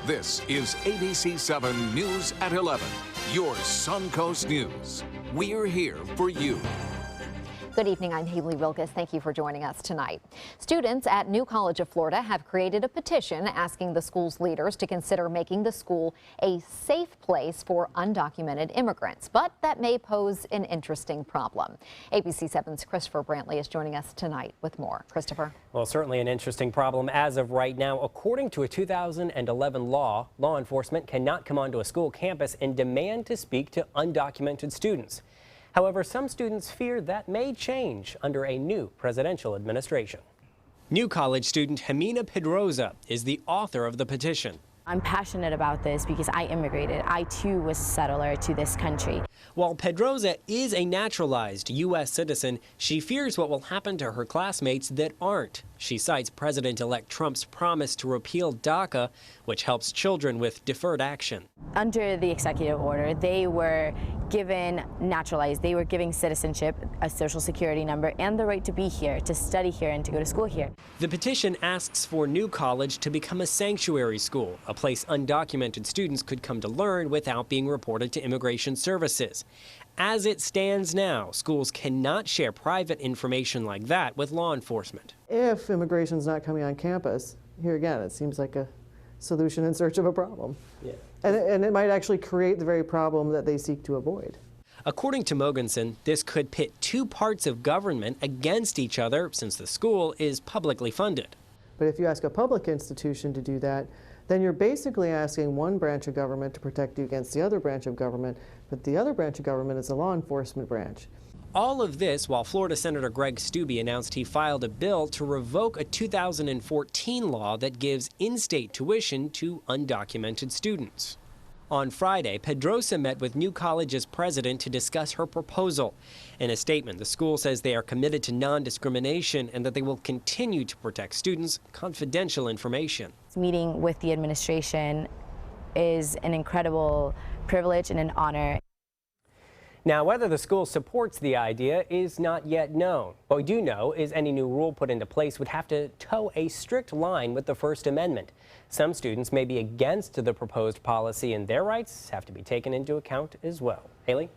This is ABC7 News at 11, your Suncoast News. We're here for you. Good evening, I'm Haley Wilkes. Thank you for joining us tonight. Students at New College of Florida have created a petition asking the school's leaders to consider making the school a safe place for undocumented immigrants, but that may pose an interesting problem. ABC7's Christopher Brantley is joining us tonight with more. Christopher. Well, certainly an interesting problem as of right now. According to a 2011 law enforcement cannot come onto a school campus and demand to speak to undocumented students. However, some students fear that may change under a new presidential administration. New College student Jimena Pedroza is the author of the petition. I'm passionate about this because I immigrated. I too was a settler to this country. While Pedroza is a naturalized U.S. citizen, she fears what will happen to her classmates that aren't. She cites President-elect Trump's promise to repeal DACA, which helps children with deferred action. Under the executive order, they were given naturalized. They were giving citizenship, a social security number, and the right to be here, to study here, and to go to school here. The petition asks for New College to become a sanctuary school, a place undocumented students could come to learn without being reported to immigration services. As it stands now, schools cannot share private information like that with law enforcement. If immigration's not coming on campus, here again, it seems like a solution in search of a problem. Yeah. And it might actually create the very problem that they seek to avoid. According to Mogensen, this could pit two parts of government against each other since the school is publicly funded. But if you ask a public institution to do that, then you're basically asking one branch of government to protect you against the other branch of government, but the other branch of government is a law enforcement branch. All of this while Florida Senator Greg Steube announced he filed a bill to revoke a 2014 law that gives in-state tuition to undocumented students. On Friday, Pedroza met with New College's president to discuss her proposal. In a statement, the school says they are committed to non-discrimination and that they will continue to protect students' confidential information. Meeting with the administration is an incredible privilege and an honor. Now, whether the school supports the idea is not yet known. What we do know is any new rule put into place would have to toe a strict line with the First Amendment. Some students may be against the proposed policy, and their rights have to be taken into account as well. Haley?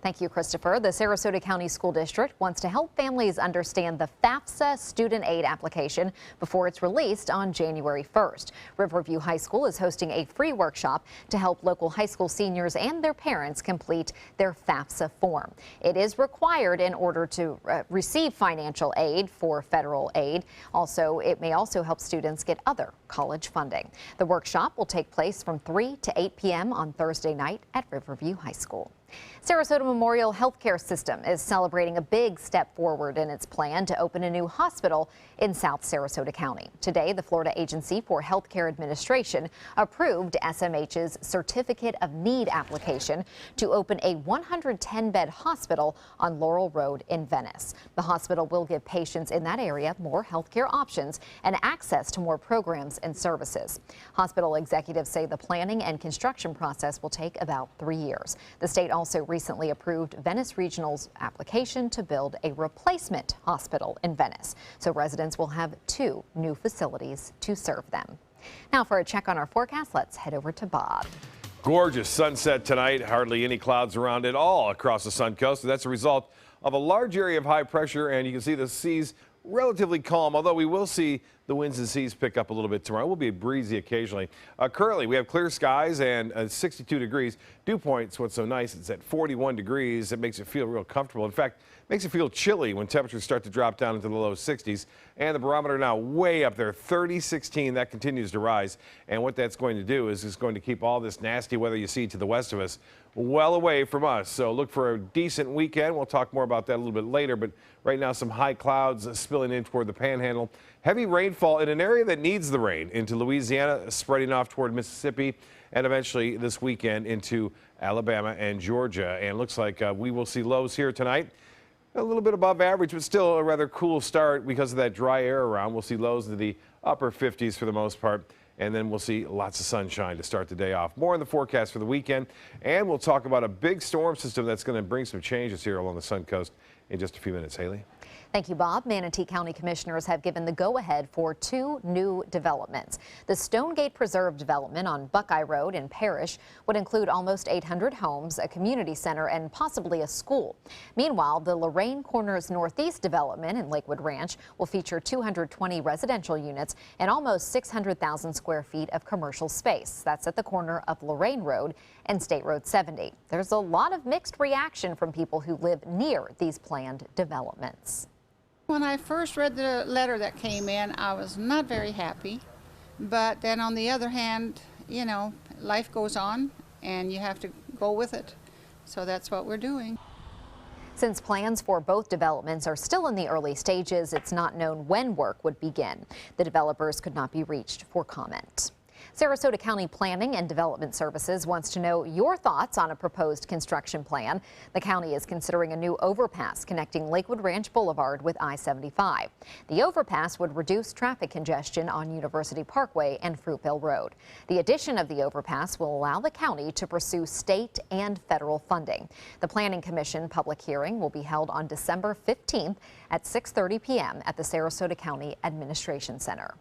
Thank you, Christopher. The Sarasota County School District wants to help families understand the FAFSA student aid application before it's released on January 1st. Riverview High School is hosting a free workshop to help local high school seniors and their parents complete their FAFSA form. It is required in order to receive financial aid for federal aid. Also, it may also help students get other college funding. The workshop will take place from 3 to 8 p.m. on Thursday night at Riverview High School. Sarasota Memorial Healthcare System is celebrating a big step forward in its plan to open a new hospital in South Sarasota County. Today, the Florida Agency for Healthcare Administration approved SMH's Certificate of Need application to open a 110-bed hospital on Laurel Road in Venice. The hospital will give patients in that area more healthcare options and access to more programs and services. Hospital executives say the planning and construction process will take about 3 years. The state also recently approved Venice Regional's application to build a replacement hospital in Venice, so residents will have 2 new facilities to serve them. Now for a check on our forecast, let's head over to Bob. Gorgeous sunset tonight, hardly any clouds around at all across the Sun Coast. That's a result of a large area of high pressure, and you can see the seas relatively calm, although we will see the winds and seas pick up a little bit tomorrow. It will be breezy occasionally. Currently, we have clear skies and 62 degrees. Dew point's what's so nice. It's at 41 degrees. It makes it feel real comfortable. In fact, it makes it feel chilly when temperatures start to drop down into the low 60s. And the barometer now way up there, 30-16. That continues to rise. And what that's going to do is it's going to keep all this nasty weather you see to the west of us well away from us. So look for a decent weekend. We'll talk more about that a little bit later. But right now, some high clouds spilling in toward the Panhandle. Heavy rainfall in an area that needs the rain into Louisiana, spreading off toward Mississippi, and eventually this weekend into Alabama and Georgia. And it looks like we will see lows here tonight. A little bit above average, but still a rather cool start because of that dry air around. We'll see lows into the upper 50s for the most part. And then we'll see lots of sunshine to start the day off. More in the forecast for the weekend. And we'll talk about a big storm system that's going to bring some changes here along the Sun Coast in just a few minutes. Haley? Thank you, Bob. Manatee County commissioners have given the go-ahead for 2 new developments. The Stonegate Preserve development on Buckeye Road in Parrish would include almost 800 homes, a community center, and possibly a school. Meanwhile, the Lorraine Corners Northeast development in Lakewood Ranch will feature 220 residential units and almost 600,000 square feet of commercial space. That's at the corner of Lorraine Road and State Road 70. There's a lot of mixed reaction from people who live near these planned developments. When I first read the letter that came in, I was not very happy. But then on the other hand, you know, life goes on and you have to go with it. So that's what we're doing. Since plans for both developments are still in the early stages, it's not known when work would begin. The developers could not be reached for comment. Sarasota County Planning and Development Services wants to know your thoughts on a proposed construction plan. The county is considering a new overpass connecting Lakewood Ranch Boulevard with I-75. The overpass would reduce traffic congestion on University Parkway and Fruitville Road. The addition of the overpass will allow the county to pursue state and federal funding. The Planning Commission public hearing will be held on December 15th at 6:30 p.m. at the Sarasota County Administration Center.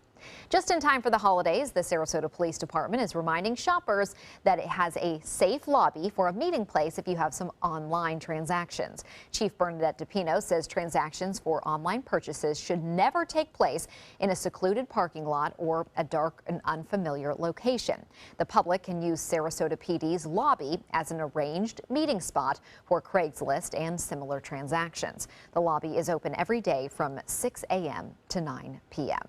Just in time for the holidays, the Sarasota Police Department is reminding shoppers that it has a safe lobby for a meeting place if you have some online transactions. Chief Bernadette DePino says transactions for online purchases should never take place in a secluded parking lot or a dark and unfamiliar location. The public can use Sarasota PD's lobby as an arranged meeting spot for Craigslist and similar transactions. The lobby is open every day from 6 a.m. to 9 p.m.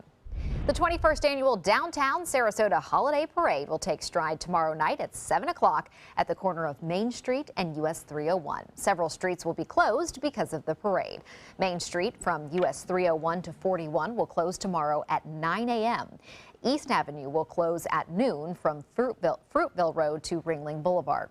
The 21st annual Downtown Sarasota Holiday Parade will take stride tomorrow night at 7 o'clock at the corner of Main Street and US 301. Several streets will be closed because of the parade. Main Street from US 301 to 41 will close tomorrow at 9 a.m. East Avenue will close at noon from Fruitville Road to Ringling Boulevard.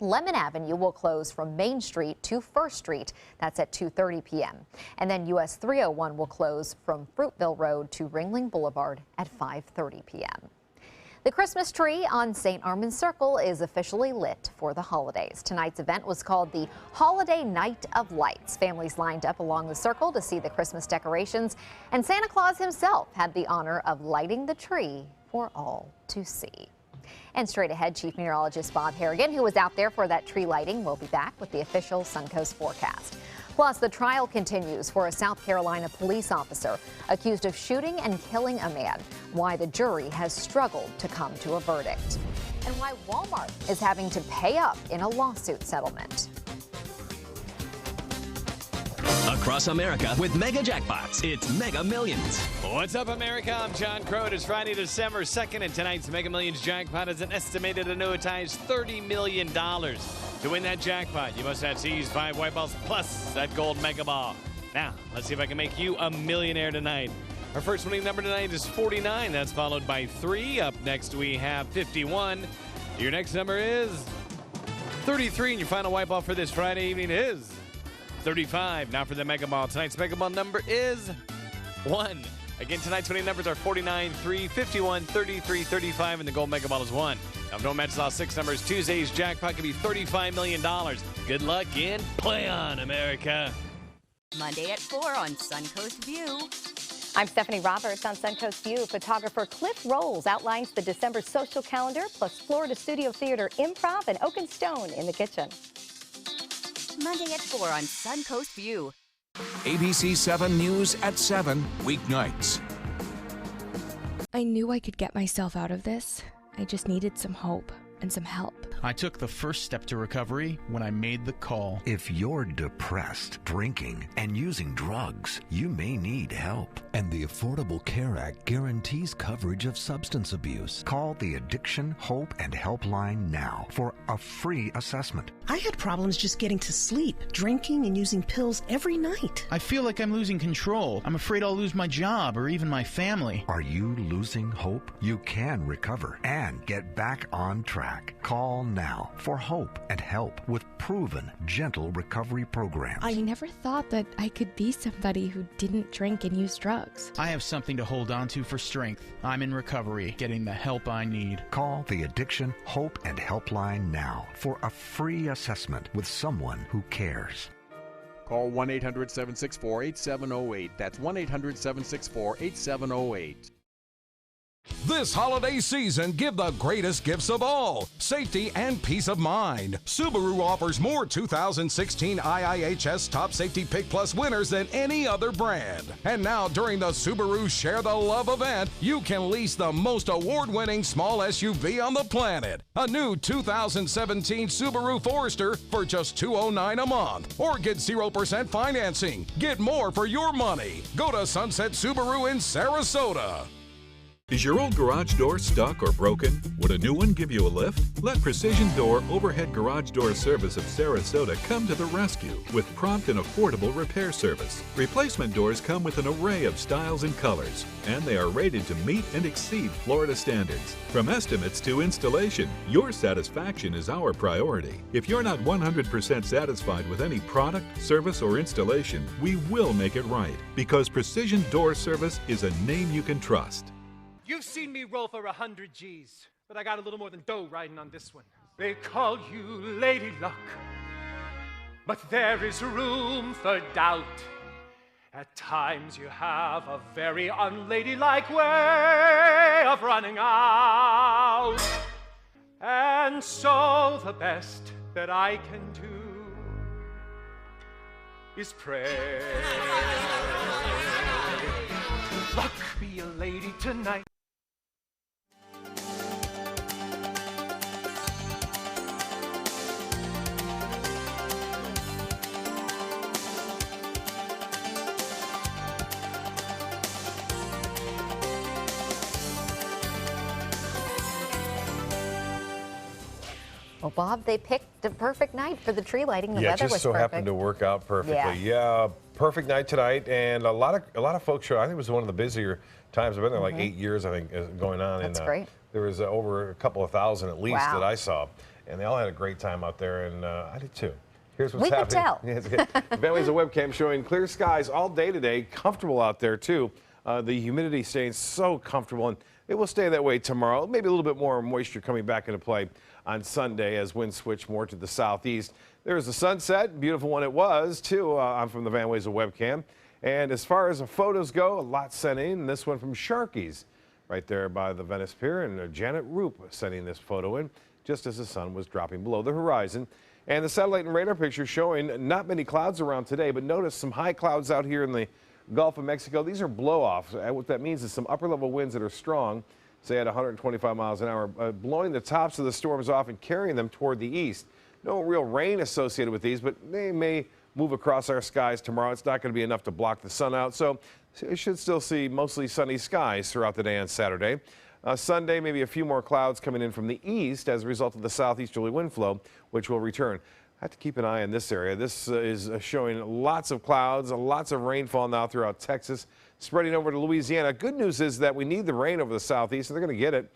Lemon Avenue will close from Main Street to First Street. That's at 2:30 p.m. And then US 301 will close from Fruitville Road to Ringling Boulevard at 5:30 p.m. The Christmas tree on St. Armand's Circle is officially lit for the holidays. Tonight's event was called the Holiday Night of Lights. Families lined up along the circle to see the Christmas decorations, and Santa Claus himself had the honor of lighting the tree for all to see. And straight ahead, Chief Meteorologist Bob Harrigan, who was out there for that tree lighting, will be back with the official Suncoast forecast. Plus, the trial continues for a South Carolina police officer accused of shooting and killing a man, why the jury has struggled to come to a verdict, and why Walmart is having to pay up in a lawsuit settlement. Across America with Mega Jackpots, it's Mega Millions. What's up, America? I'm John Crow. It's Friday, December 2nd, and tonight's Mega Millions jackpot is an estimated annuitized $30 million. To win that jackpot, you must have seized 5 white balls plus that gold Mega Ball. Now, let's see if I can make you a millionaire tonight. Our first winning number tonight is 49. That's followed by 3. Up next, we have 51. Your next number is 33, and your final white ball for this Friday evening is 35. Now for the Mega Ball. Tonight's Mega Ball number is 1. Again, tonight's winning numbers are 49, 3, 51, 33, 35, and the gold Mega Ball is 1. Now, if no matches all 6 numbers, Tuesday's jackpot could be $35 million. Good luck and play on, America. Monday at 4 on Suncoast View. I'm Stephanie Roberts on Suncoast View. Photographer Cliff Rolls outlines the December social calendar, plus Florida Studio Theater Improv and Oak and Stone in the kitchen. Monday at 4 on Suncoast View. ABC7 News at 7, weeknights. I knew I could get myself out of this. I just needed some hope and some help. I took the first step to recovery when I made the call. If you're depressed, drinking, and using drugs, you may need help. And the Affordable Care Act guarantees coverage of substance abuse. Call the Addiction, Hope, and Helpline now for a free assessment. I had problems just getting to sleep, drinking and using pills every night. I feel like I'm losing control. I'm afraid I'll lose my job or even my family. Are you losing hope? You can recover and get back on track. Call now for hope and help with proven, gentle recovery programs. I never thought that I could be somebody who didn't drink and use drugs. I have something to hold on to for strength. I'm in recovery, getting the help I need. Call the Addiction, Hope, and Helpline now for a free assessment with someone who cares. Call 1-800-764-8708. That's 1-800-764-8708. This holiday season, give the greatest gifts of all, safety and peace of mind. Subaru offers more 2016 IIHS Top Safety Pick Plus winners than any other brand. And now, during the Subaru Share the Love event, you can lease the most award-winning small SUV on the planet. A new 2017 Subaru Forester for just $209 a month. Or get 0% financing. Get more for your money. Go to Sunset Subaru in Sarasota. Is your old garage door stuck or broken? Would a new one give you a lift? Let Precision Door Overhead Garage Door Service of Sarasota come to the rescue with prompt and affordable repair service. Replacement doors come with an array of styles and colors, and they are rated to meet and exceed Florida standards. From estimates to installation, your satisfaction is our priority. If you're not 100% satisfied with any product, service, or installation, we will make it right, because Precision Door Service is a name you can trust. You've seen me roll for 100 G's, but I got a little more than dough riding on this one. They call you Lady Luck, but there is room for doubt. At times you have a very unladylike way of running out. And so the best that I can do is pray. Luck, be a lady tonight. Well, Bob, they picked the perfect night for the tree lighting. The weather was perfect. Yeah, just so happened to work out perfectly. Yeah, perfect night tonight, and a lot of folks showed. I think it was one of the busier times. I've been there like 8 years, I think, going on. That's great. There was over a couple of thousand at least that I saw, and they all had a great time out there, and I did too. Here's what's happening. We could tell. Bentley's a webcam showing clear skies all day today. Comfortable out there too. The humidity staying so comfortable, and it will stay that way tomorrow. Maybe a little bit more moisture coming back into play on Sunday as winds switch more to the southeast. There's the sunset, beautiful one it was too. I'm from the Van Wezel webcam. And as far as the photos go, a lot sent in. This one from Sharky's right there by the Venice Pier, and Janet Roop sending this photo in just as the sun was dropping below the horizon. And the satellite and radar picture showing not many clouds around today, but notice some high clouds out here in the Gulf of Mexico. These are blow-offs. What that means is some upper-level winds that are strong, say at 125 miles an hour, blowing the tops of the storms off and carrying them toward the east. No real rain associated with these, but they may move across our skies tomorrow. It's not going to be enough to block the sun out, so you should still see mostly sunny skies throughout the day on Saturday. Sunday, maybe a few more clouds coming in from the east as a result of the southeasterly wind flow, which will return. I have to keep an eye on this area. This is showing lots of clouds, lots of rainfall now throughout Texas, spreading over to Louisiana. Good news is that we need the rain over the southeast, and they're going to get it.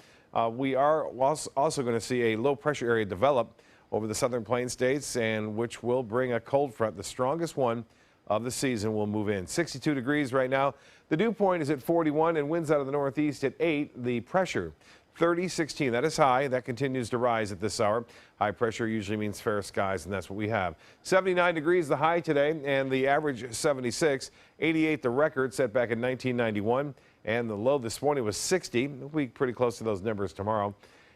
We are also going to see a low pressure area develop over the southern plains states, and which will bring a cold front. The strongest one of the season will move in. 62 degrees right now. The dew point is at 41 and winds out of the northeast at 8. The pressure 30-16. That is high. That continues to rise at this hour. High pressure usually means fair skies, and that's what we have. 79 degrees the high today, and the average 76. 88 the record set back in 1991, and the low this morning was 60. We'll be pretty close to those numbers tomorrow.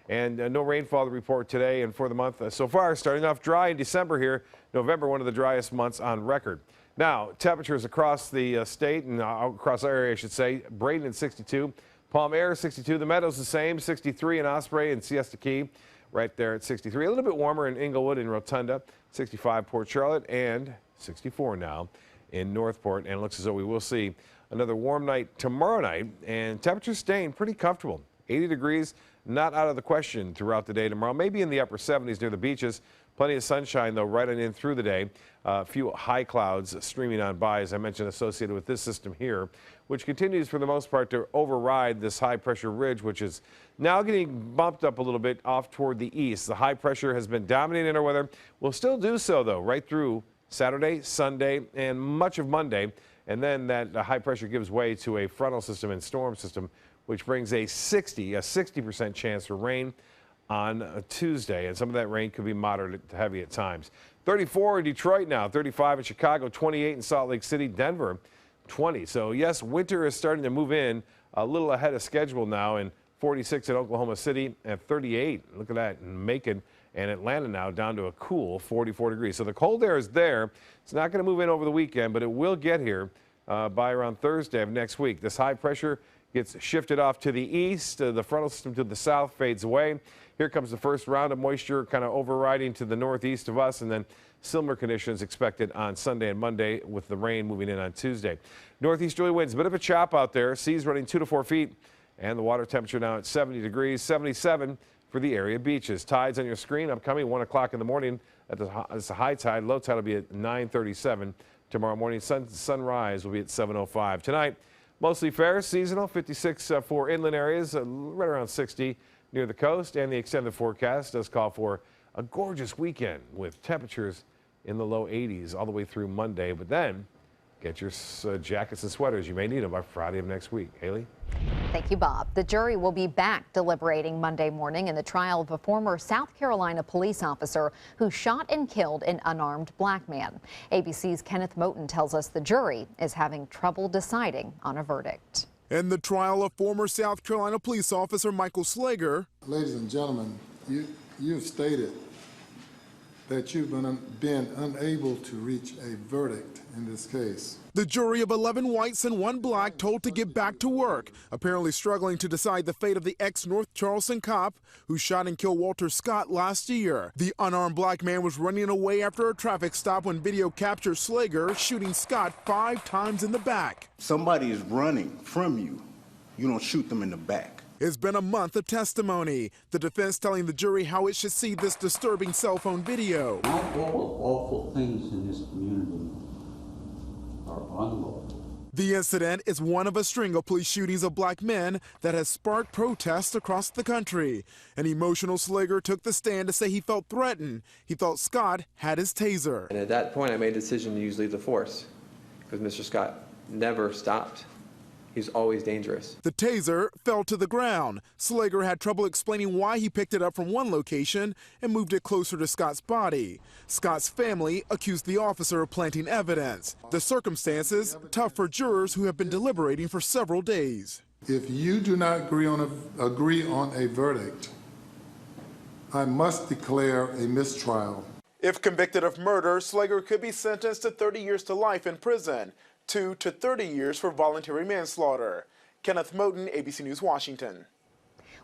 And no rainfall to report today and for the month so far. Starting off dry in December here. November, one of the driest months on record. Now, temperatures across the state and across our area, I should say. Braden at 62. Palm Air 62. The Meadows the same. 63 in Osprey and Siesta Key. Right there at 63. A little bit warmer in Inglewood and Rotunda. 65 Port Charlotte and 64 now in Northport. And it looks as though we will see another warm night tomorrow night. And temperatures staying pretty comfortable. 80 degrees. Not out of the question throughout the day tomorrow. Maybe in the upper 70s near the beaches. Plenty of sunshine, though, right on in through the day. A few high clouds streaming on by, as I mentioned, associated with this system here, which continues for the most part to override this high pressure ridge, which is now getting bumped up a little bit off toward the east. The high pressure has been dominating our weather. Will still do so, though, right through Saturday, Sunday, and much of Monday. And then that high pressure gives way to a frontal system and storm system, which brings a 60% chance for rain on a Tuesday, and some of that rain could be moderate to heavy at times. 34 in Detroit now, 35 in Chicago, 28 in Salt Lake City, Denver, 20. So yes, winter is starting to move in a little ahead of schedule now, and 46 in Oklahoma City and 38. Look at that in Macon and Atlanta now down to a cool 44 degrees. So the cold air is there. It's not going to move in over the weekend, but it will get here by around Thursday of next week. This high pressure gets shifted off to the east. The frontal system to the south fades away. Here comes the first round of moisture kind of overriding to the northeast of us, and then similar conditions expected on Sunday and Monday with the rain moving in on Tuesday. Northeasterly winds, a bit of a chop out there. Seas running 2 to 4 feet, and the water temperature now at 70 degrees, 77 for the area beaches. Tides on your screen upcoming 1 o'clock in the morning. It's a high tide. Low tide will be at 9:37. Tomorrow morning, sunrise will be at 7:05. Tonight, mostly fair, seasonal, 56 for inland areas, right around 60 near the coast, and the extended forecast does call for a gorgeous weekend with temperatures in the low 80s all the way through Monday. But then get your jackets and sweaters. You may need them by Friday of next week. Haley? Thank you, Bob. The jury will be back deliberating Monday morning in the trial of a former South Carolina police officer who shot and killed an unarmed black man. ABC's Kenneth Moten tells us the jury is having trouble deciding on a verdict. In the trial of former South Carolina police officer Michael Slager. Ladies and gentlemen, you've stated that you've been unable to reach a verdict in this case. The jury of 11 whites and 1 black told to get back to work, apparently struggling to decide the fate of the ex-North Charleston cop who shot and killed Walter Scott last year. The unarmed black man was running away after a traffic stop when video captured Slager shooting Scott 5 times in the back. Somebody is running from you. You don't shoot them in the back. It's been a month of testimony. The defense telling the jury how it should see this disturbing cell phone video. Not all awful things in this community are unlawful. The incident is one of a string of police shootings of black men that has sparked protests across the country. An emotional Slager took the stand to say he felt threatened. He thought Scott had his taser. And at that point, I made a decision to use lethal force because Mr. Scott never stopped. He's always dangerous. The taser fell to the ground. Slager had trouble explaining why he picked it up from one location and moved it closer to Scott's body. Scott's family accused the officer of planting evidence. The circumstances tough for jurors who have been deliberating for several days. If you do not agree on a verdict, I must declare a mistrial. If convicted of murder, Slager could be sentenced to 30 years to life in prison. 2 to 30 years for voluntary manslaughter. Kenneth Moten, ABC News, Washington.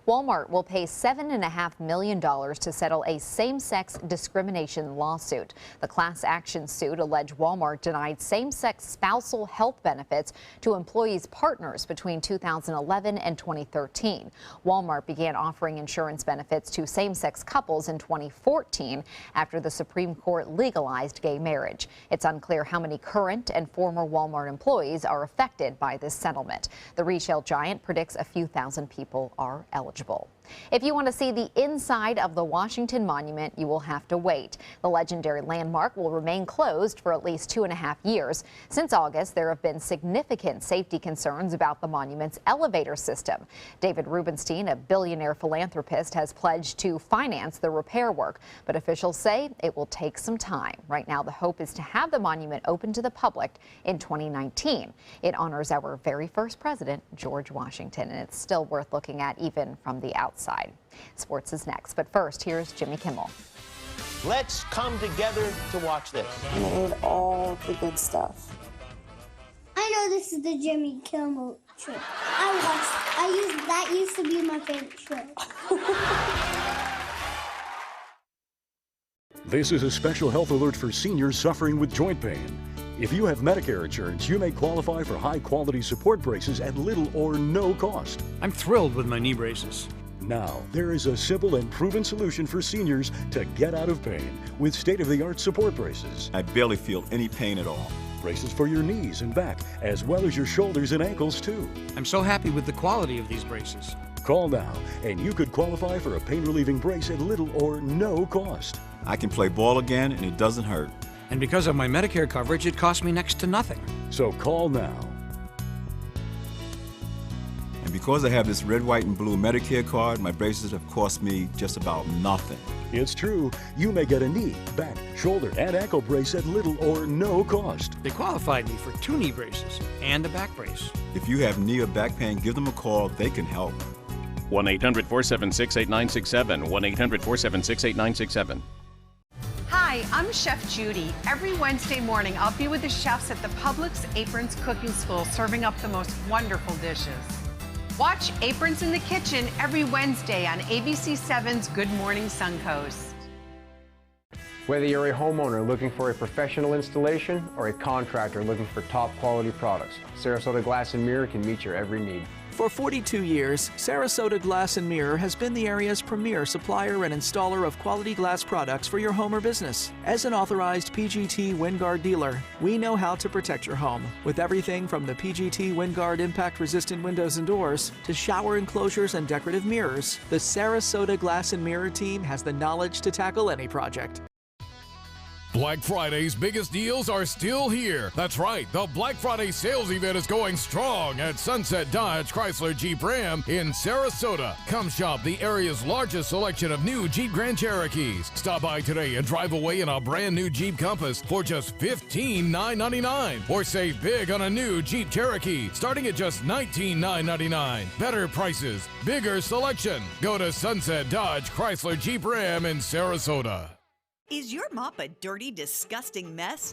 Walmart will pay $7.5 million to settle a same-sex discrimination lawsuit. The class action suit alleged Walmart denied same-sex spousal health benefits to employees' partners between 2011 and 2013. Walmart began offering insurance benefits to same-sex couples in 2014 after the Supreme Court legalized gay marriage. It's unclear how many current and former Walmart employees are affected by this settlement. The retail giant predicts a few thousand people are eligible. If you want to see the inside of the Washington Monument, you will have to wait. The legendary landmark will remain closed for at least 2.5 years. Since August, there have been significant safety concerns about the monument's elevator system. David Rubenstein, a billionaire philanthropist, has pledged to finance the repair work, but officials say it will take some time. Right now, the hope is to have the monument open to the public in 2019. It honors our very first president, George Washington, and it's still worth looking at even from the outside. Sports is next, but first, here's Jimmy Kimmel. Let's come together to watch this. And I ate all the good stuff. I know this is the Jimmy Kimmel show. That used to be my favorite show. This is a special health alert for seniors suffering with joint pain. If you have Medicare insurance, you may qualify for high-quality support braces at little or no cost. I'm thrilled with my knee braces. Now, there is a simple and proven solution for seniors to get out of pain with state-of-the-art support braces. I barely feel any pain at all. Braces for your knees and back, as well as your shoulders and ankles, too. I'm so happy with the quality of these braces. Call now, and you could qualify for a pain-relieving brace at little or no cost. I can play ball again, and it doesn't hurt. And because of my Medicare coverage, it costs me next to nothing. So call now. And Because I have this red, white, and blue Medicare card, my braces have cost me just about nothing. It's true. You may get a knee, back, shoulder, and ankle brace at little or no cost. They qualified me for 2 knee braces and a back brace. If you have knee or back pain, give them a call. They can help. 1-800-476-8967. 1-800-476-8967. Hi, I'm Chef Judy. Every Wednesday morning, I'll be with the chefs at the Publix Aprons Cooking School serving up the most wonderful dishes. Watch Aprons in the Kitchen every Wednesday on ABC7's Good Morning Suncoast. Whether you're a homeowner looking for a professional installation or a contractor looking for top quality products, Sarasota Glass and Mirror can meet your every need. For 42 years, Sarasota Glass and Mirror has been the area's premier supplier and installer of quality glass products for your home or business. As an authorized PGT WinGuard dealer, we know how to protect your home with everything from the PGT WinGuard impact-resistant windows and doors to shower enclosures and decorative mirrors. The Sarasota Glass and Mirror team has the knowledge to tackle any project. Black Friday's biggest deals are still here. That's right, the Black Friday sales event is going strong at Sunset Dodge Chrysler Jeep Ram in Sarasota. Come shop the area's largest selection of new Jeep Grand Cherokees. Stop by today and drive away in a brand new Jeep Compass for just $15,999. Or save big on a new Jeep Cherokee starting at just $19,999. Better prices, bigger selection. Go to Sunset Dodge Chrysler Jeep Ram in Sarasota. Is your mop a dirty, disgusting mess?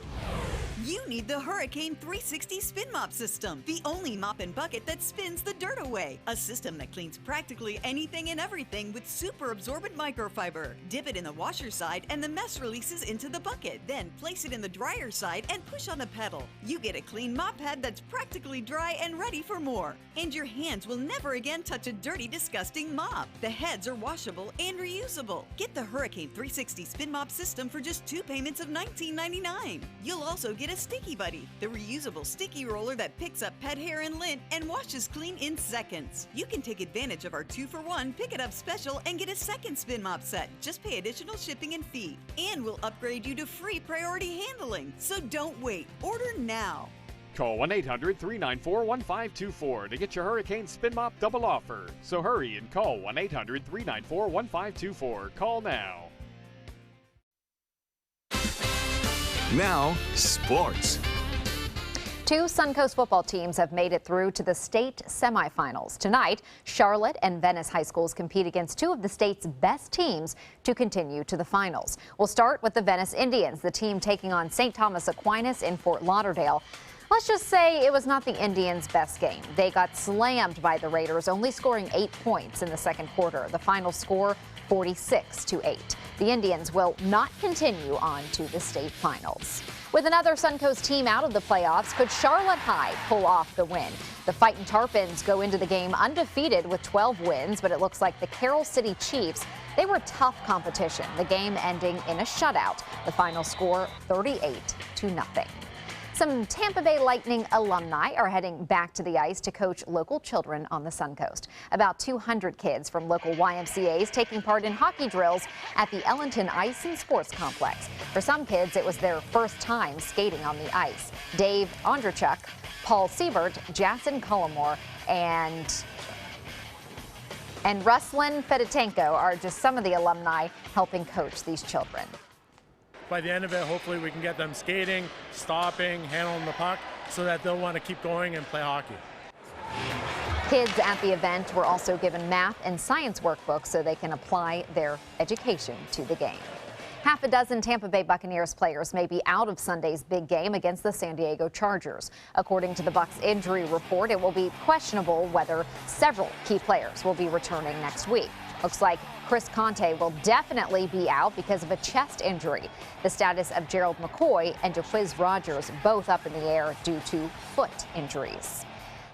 You need the Hurricane 360 Spin Mop System, the only mop and bucket that spins the dirt away. A system that cleans practically anything and everything with super absorbent microfiber. Dip it in the washer side and the mess releases into the bucket. Then place it in the dryer side and push on a pedal. You get a clean mop head that's practically dry and ready for more. And your hands will never again touch a dirty, disgusting mop. The heads are washable and reusable. Get the Hurricane 360 Spin Mop System for just 2 payments of $19.99. You'll also get a Sticky Buddy, the reusable sticky roller that picks up pet hair and lint and washes clean in seconds. You can take advantage of our 2-for-1 Pick It Up special and get a second spin mop set. Just pay additional shipping and fee. And we'll upgrade you to free priority handling. So don't wait. Order now. Call 1-800-394-1524 to get your Hurricane Spin Mop double offer. So hurry and call 1-800-394-1524. Call now. Now, sports. 2 Suncoast football teams have made it through to the state semifinals. Tonight, Charlotte and Venice high schools compete against 2 of the state's best teams to continue to the finals. We'll start with the Venice Indians, the team taking on St. Thomas Aquinas in Fort Lauderdale. Let's just say it was not the Indians' best game. They got slammed by the Raiders, only scoring 8 points in the second quarter. The final score, 46-8. The Indians will not continue on to the state finals. With another Suncoast team out of the playoffs, could Charlotte High pull off the win? The Fightin' Tarpons go into the game undefeated with 12 wins, but it looks like the Carroll City Chiefs, they were tough competition. The game ending in a shutout. The final score, 38-0. Some Tampa Bay Lightning alumni are heading back to the ice to coach local children on the Suncoast. About 200 kids from local YMCAs taking part in hockey drills at the Ellington Ice and Sports Complex. For some kids, it was their first time skating on the ice. Dave Ondrachuk, Paul Siebert, Jason Collmore, and Ruslan Fedotenko are just some of the alumni helping coach these children. By the end of it, hopefully we can get them skating, stopping, handling the puck so that they'll want to keep going and play hockey. Kids at the event were also given math and science workbooks so they can apply their education to the game. Half a dozen Tampa Bay Buccaneers players may be out of Sunday's big game against the San Diego Chargers. According to the Bucs injury report, it will be questionable whether several key players will be returning next week. Looks like Chris Conte will definitely be out because of a chest injury. The status of Gerald McCoy and Jaquiz Rogers both up in the air due to foot injuries.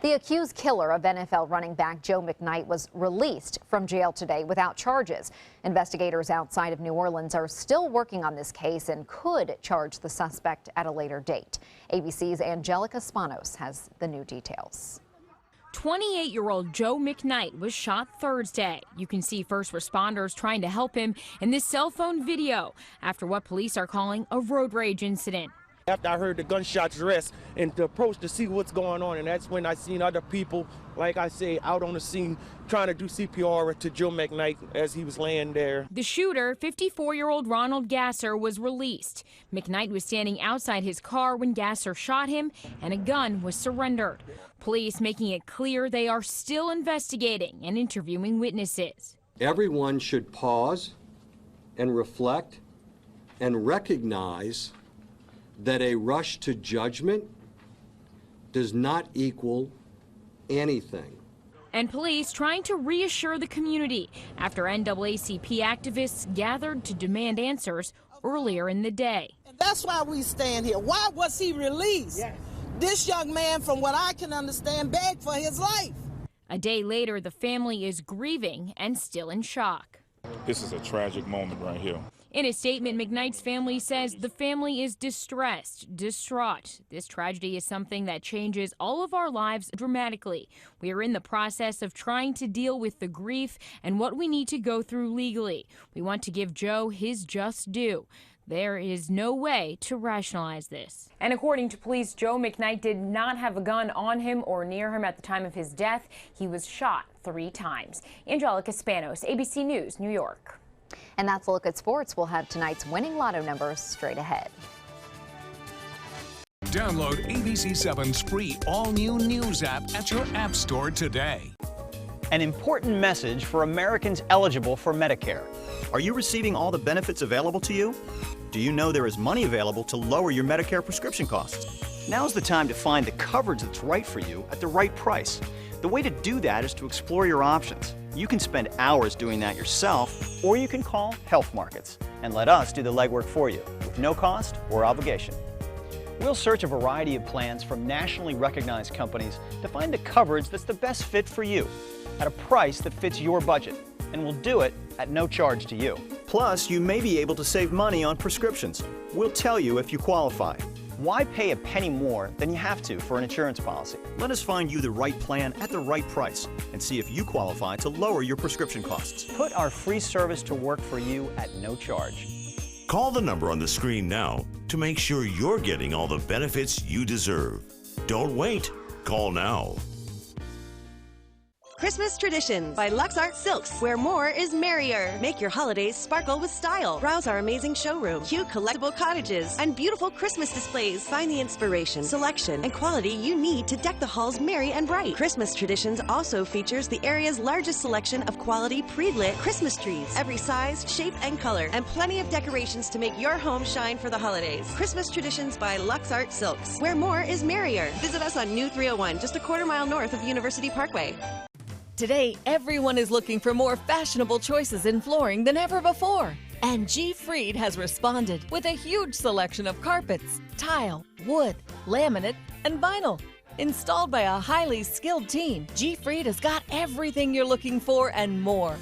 The accused killer of NFL running back Joe McKnight was released from jail today without charges. Investigators outside of New Orleans are still working on this case and could charge the suspect at a later date. ABC's Angelica Spanos has the new details. 28-year-old Joe McKnight was shot Thursday. You can see first responders trying to help him in this cell phone video after what police are calling a road rage incident. After I heard the gunshots rest and to approach to see what's going on, and that's when I seen other people, like I say, out on the scene trying to do CPR to Joe McKnight as he was laying there. The shooter, 54-year-old Ronald Gasser, was released. McKnight was standing outside his car when Gasser shot him, and a gun was surrendered. Police making it clear they are still investigating and interviewing witnesses. Everyone should pause and reflect and recognize that a rush to judgment does not equal anything. And police trying to reassure the community after NAACP activists gathered to demand answers earlier in the day. And that's why we stand here. Why was he released? Yes. This young man, from what I can understand, begged for his life. A day later, the family is grieving and still in shock. This is a tragic moment right here. In a statement, McKnight's family says the family is distressed, distraught. This tragedy is something that changes all of our lives dramatically. We are in the process of trying to deal with the grief and what we need to go through legally. We want to give Joe his just due. There is no way to rationalize this. And according to police, Joe McKnight did not have a gun on him or near him at the time of his death. He was shot 3 times. Angelica Spanos, ABC News, New York. And that's a look at sports. We'll have tonight's winning lotto numbers straight ahead. Download ABC7's free all-new news app at your app store today. An important message for Americans eligible for Medicare. Are you receiving all the benefits available to you? Do you know there is money available to lower your Medicare prescription costs? Now's the time to find the coverage that's right for you at the right price. The way to do that is to explore your options. You can spend hours doing that yourself, or you can call Health Markets and let us do the legwork for you with no cost or obligation. We'll search a variety of plans from nationally recognized companies to find the coverage that's the best fit for you at a price that fits your budget, and we'll do it at no charge to you. Plus, you may be able to save money on prescriptions. We'll tell you if you qualify. Why pay a penny more than you have to for an insurance policy? Let us find you the right plan at the right price and see if you qualify to lower your prescription costs. Put our free service to work for you at no charge. Call the number on the screen now to make sure you're getting all the benefits you deserve. Don't wait. Call now. Christmas Traditions by Lux Art Silks, where more is merrier. Make your holidays sparkle with style. Browse our amazing showroom, cute collectible cottages, and beautiful Christmas displays. Find the inspiration, selection, and quality you need to deck the halls merry and bright. Christmas Traditions also features the area's largest selection of quality pre-lit Christmas trees, every size, shape, and color, and plenty of decorations to make your home shine for the holidays. Christmas Traditions by Lux Art Silks, where more is merrier. Visit us on New 301, just a quarter-mile north of University Parkway. Today, everyone is looking for more fashionable choices in flooring than ever before. And G. Fried has responded with a huge selection of carpets, tile, wood, laminate, and vinyl. Installed by a highly skilled team, G. Fried has got everything you're looking for and more.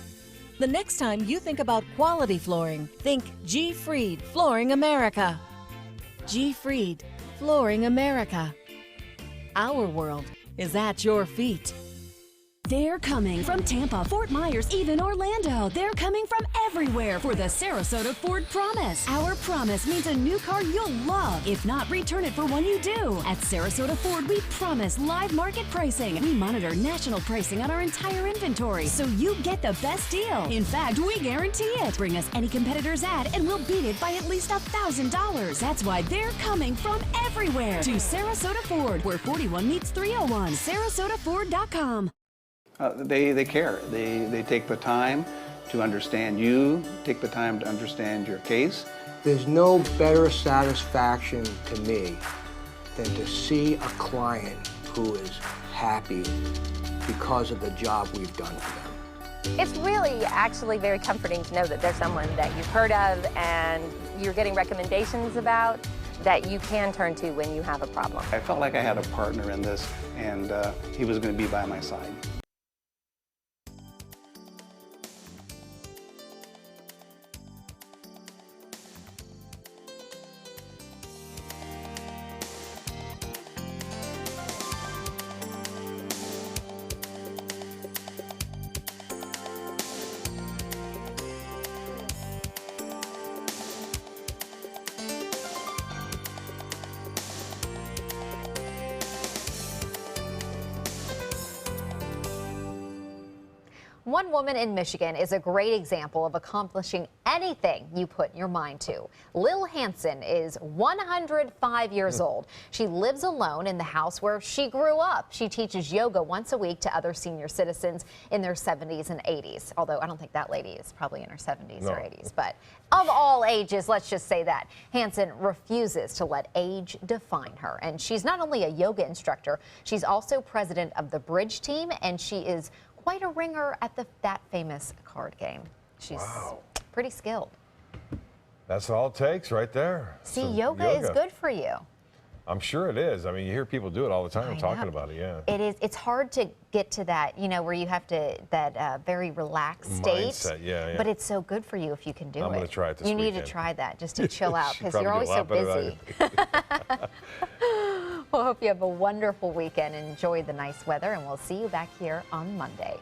The next time you think about quality flooring, think G. Fried Flooring America. G. Fried Flooring America. Our world is at your feet. They're coming from Tampa, Fort Myers, even Orlando. They're coming from everywhere for the Sarasota Ford Promise. Our promise means a new car you'll love. If not, return it for one you do. At Sarasota Ford, we promise live market pricing. We monitor national pricing on our entire inventory, so you get the best deal. In fact, we guarantee it. Bring us any competitor's ad, and we'll beat it by at least $1,000. That's why they're coming from everywhere to Sarasota Ford, where 41 meets 301. SarasotaFord.com. They care. They take the time to understand you, take the time to understand your case. There's no better satisfaction to me than to see a client who is happy because of the job we've done for them. It's really actually very comforting to know that there's someone that you've heard of and you're getting recommendations about that you can turn to when you have a problem. I felt like I had a partner in this, and he was going to be by my side. One woman in Michigan is a great example of accomplishing anything you put your mind to. Lil Hansen is 105 years old. She lives alone in the house where she grew up. She teaches yoga once a week to other senior citizens in their 70s and 80s, although I don't think that lady is probably in her 70s or 80s, but of all ages, let's just say that. Hansen refuses to let age define her, and she's not only a yoga instructor, she's also president of the bridge team, and she is quite a ringer at that famous card game. She's pretty skilled. That's all it takes right there. See, yoga is good for you. I'm sure it is. I mean, you hear people do it all the time talking about it, yeah. It is. It's hard to get to that, you know, where you have to, that very relaxed state. Mindset, yeah. But it's so good for you if you can do it. I'm going to try it this weekend. You need to try that just to chill out because you're always so busy. Well, hope you have a wonderful weekend. Enjoy the nice weather, and we'll see you back here on Monday.